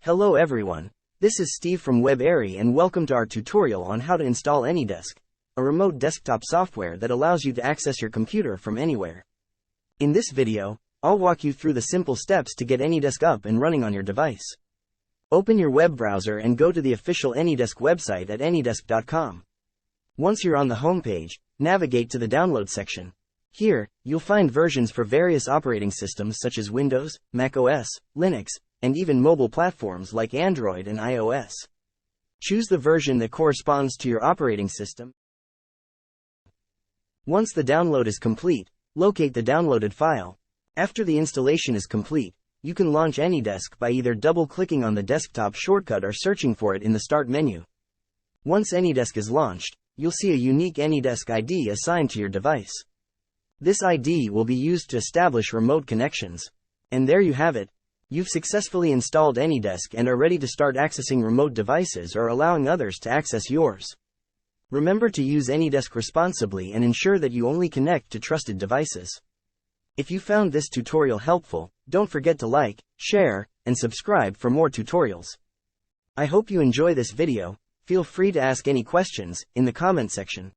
Hello everyone, this is Steve from WebAiry and welcome to our tutorial on how to install AnyDesk, a remote desktop software that allows you to access your computer from anywhere. In this video, I'll walk you through the simple steps to get AnyDesk up and running on your device. Open your web browser and go to the official AnyDesk website at anydesk.com. Once you're on the homepage, navigate to the download section. Here, you'll find versions for various operating systems such as Windows, Mac OS, Linux, and even mobile platforms like Android and iOS. Choose the version that corresponds to your operating system. Once the download is complete, locate the downloaded file. After the installation is complete, you can launch AnyDesk by either double-clicking on the desktop shortcut or searching for it in the Start menu. Once AnyDesk is launched, you'll see a unique AnyDesk ID assigned to your device. This ID will be used to establish remote connections. And there you have it. You've successfully installed AnyDesk and are ready to start accessing remote devices or allowing others to access yours. Remember to use AnyDesk responsibly and ensure that you only connect to trusted devices. If you found this tutorial helpful, don't forget to like, share, and subscribe for more tutorials. I hope you enjoy this video. Feel free to ask any questions in the comment section.